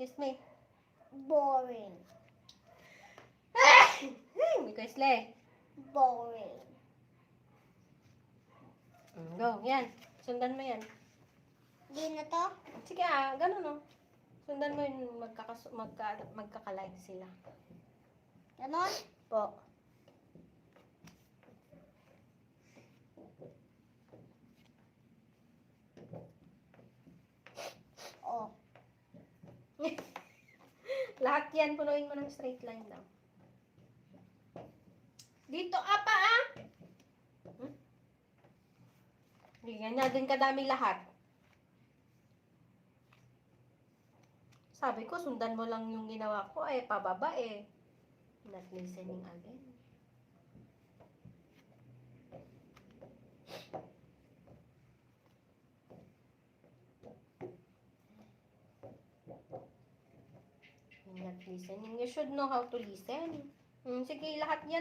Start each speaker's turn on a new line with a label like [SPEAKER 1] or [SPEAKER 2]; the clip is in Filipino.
[SPEAKER 1] Kiss me.
[SPEAKER 2] Boring.
[SPEAKER 1] Kiss le.
[SPEAKER 2] Boring.
[SPEAKER 1] Go, yan. Sundan mo yan.
[SPEAKER 2] Di na to?
[SPEAKER 1] Sige ganun no. Sundan mo yun, magkaka-like sila.
[SPEAKER 2] Ganon?
[SPEAKER 1] Po.
[SPEAKER 2] Oh.
[SPEAKER 1] Lahat yan, punuin mo ng straight line daw. Dito, apa Hindi nga din kadami lahat. Sabi ko, sundan mo lang yung ginawa ko, pababa Not listening again. Not listening. You should know how to listen. Sige, lahat yan.